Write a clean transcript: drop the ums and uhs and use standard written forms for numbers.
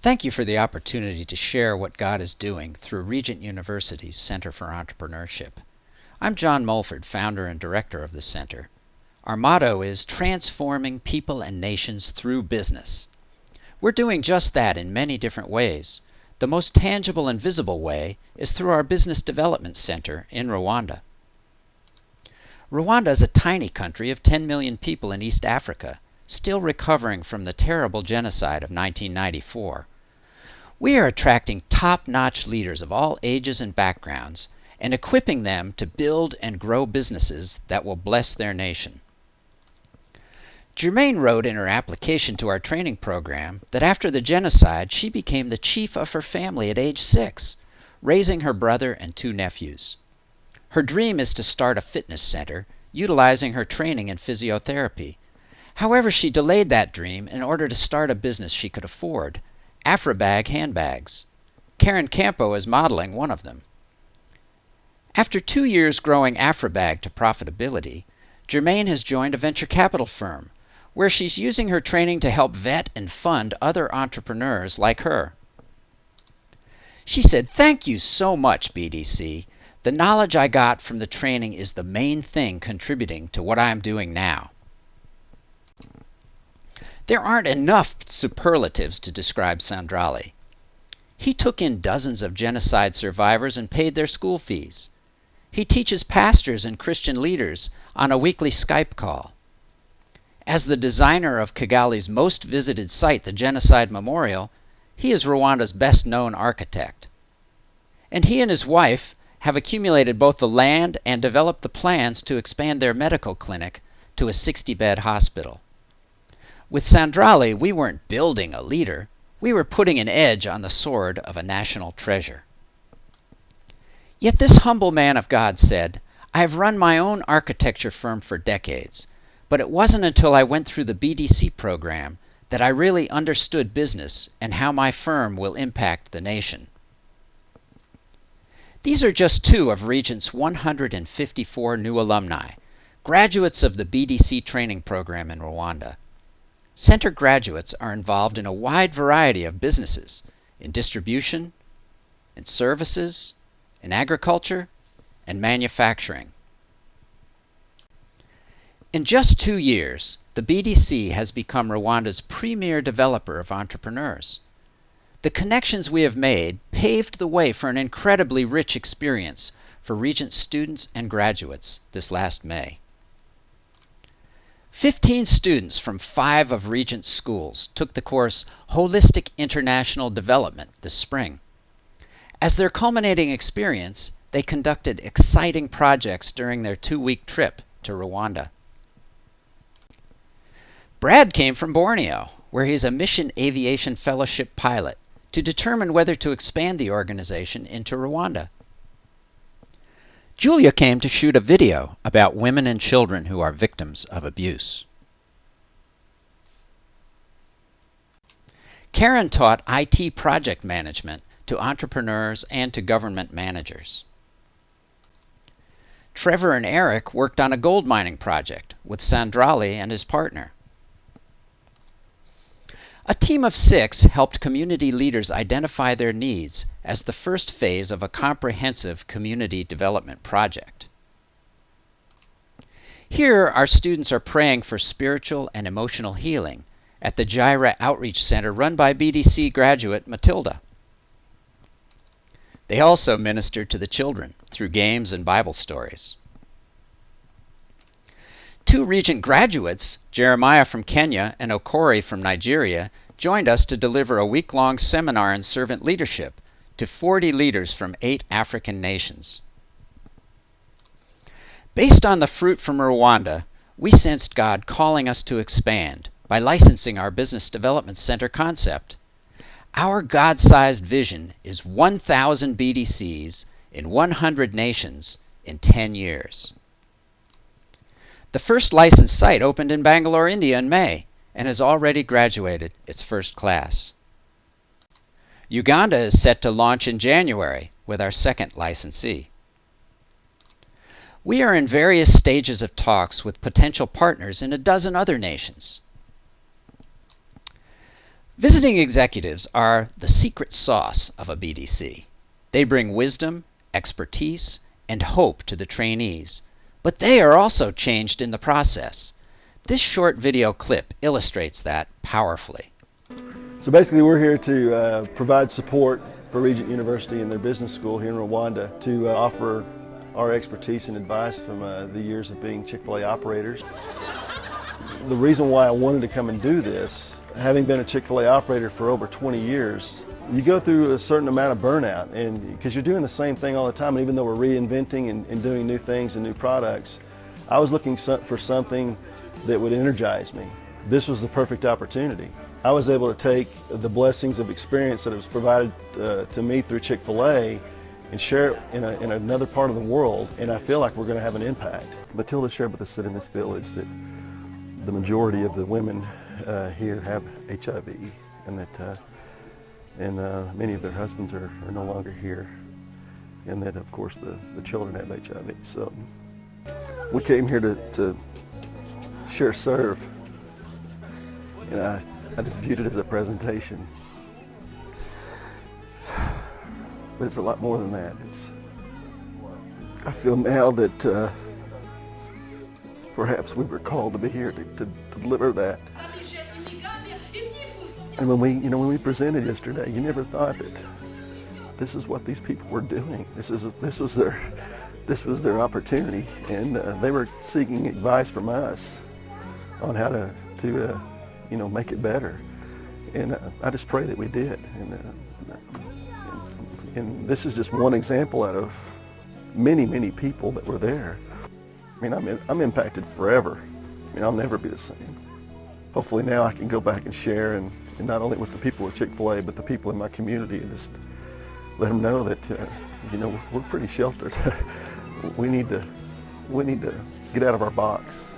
Thank you for the opportunity to share what God is doing through Regent University's Center for Entrepreneurship. I'm John Mulford, founder and director of the center. Our motto is transforming people and nations through business. We're doing just that in many different ways. The most tangible and visible way is through our Business Development Center in Rwanda. Rwanda is a tiny country of 10 million people in East Africa, still recovering from the terrible genocide of 1994. We are attracting top-notch leaders of all ages and backgrounds and equipping them to build and grow businesses that will bless their nation. Germaine wrote in her application to our training program that after the genocide she became the chief of her family at age 6, raising her brother and 2 nephews. Her dream is to start a fitness center, utilizing her training in physiotherapy. However, she delayed that dream in order to start a business she could afford, Afrobag handbags. Karen Campo is modeling one of them. After 2 years growing Afrobag to profitability, Germaine has joined a venture capital firm, where she's using her training to help vet and fund other entrepreneurs like her. She said, "Thank you so much, BDC. The knowledge I got from the training is the main thing contributing to what I am doing now." There aren't enough superlatives to describe Sandrali. He took in dozens of genocide survivors and paid their school fees. He teaches pastors and Christian leaders on a weekly Skype call. As the designer of Kigali's most visited site, the Genocide Memorial, he is Rwanda's best-known architect. And he and his wife have accumulated both the land and developed the plans to expand their medical clinic to a 60-bed hospital. With Sandrali, we weren't building a leader, we were putting an edge on the sword of a national treasure. Yet this humble man of God said, "I have run my own architecture firm for decades, but it wasn't until I went through the BDC program that I really understood business and how my firm will impact the nation." These are just 2 of Regent's 154 new alumni, graduates of the BDC training program in Rwanda. Center graduates are involved in a wide variety of businesses, in distribution, in services, in agriculture, and manufacturing. In just 2 years, the BDC has become Rwanda's premier developer of entrepreneurs. The connections we have made paved the way for an incredibly rich experience for Regent students and graduates this last May. 15 students from 5 of Regent's schools took the course Holistic International Development this spring. As their culminating experience, they conducted exciting projects during their 2-week trip to Rwanda. Brad came from Borneo, where he's a Mission Aviation Fellowship pilot, to determine whether to expand the organization into Rwanda. Julia came to shoot a video about women and children who are victims of abuse. Karen taught IT project management to entrepreneurs and to government managers. Trevor and Eric worked on a gold mining project with Sandrali and his partner. A team of 6 helped community leaders identify their needs as the first phase of a comprehensive community development project. Here, our students are praying for spiritual and emotional healing at the Jaira Outreach Center run by BDC graduate Matilda. They also ministered to the children through games and Bible stories. 2 Regent graduates, Jeremiah from Kenya and Okori from Nigeria, joined us to deliver a week-long seminar in servant leadership to 40 leaders from 8 African nations. Based on the fruit from Rwanda, we sensed God calling us to expand by licensing our Business Development Center concept. Our God-sized vision is 1,000 BDCs in 100 nations in 10 years. The first licensed site opened in Bangalore, India in May and has already graduated its first class. Uganda is set to launch in January with our second licensee. We are in various stages of talks with potential partners in a dozen other nations. Visiting executives are the secret sauce of a BDC. They bring wisdom, expertise, and hope to the trainees, but they are also changed in the process. This short video clip illustrates that powerfully. So basically we're here to provide support for Regent University and their business school here in Rwanda to offer our expertise and advice from the years of being Chick-fil-A operators. The reason why I wanted to come and do this, having been a Chick-fil-A operator for over 20 years, you go through a certain amount of burnout, and because you're doing the same thing all the time, and even though we're reinventing and doing new things and new products, I was looking for something that would energize me. This was the perfect opportunity. I was able to take the blessings of experience that was provided to me through Chick-fil-A and share it in another part of the world, and I feel like we're going to have an impact. Matilda shared with us that in this village that the majority of the women here have HIV, and that many of their husbands are no longer here, and that of course the children have HIV. So we came here to share serve, and I just viewed it as a presentation. But it's a lot more than that. I feel now that perhaps we were called to be here to deliver that. And when we presented yesterday, you never thought that this is what these people were doing. This was their opportunity, and they were seeking advice from us on how to make it better. And I just pray that we did. And this is just one example out of many, many people that were there. I mean, I'm impacted forever. I mean, I'll never be the same. Hopefully now I can go back and share, and not only with the people at Chick-fil-A, but the people in my community, and just let them know that we're pretty sheltered. we need to get out of our box.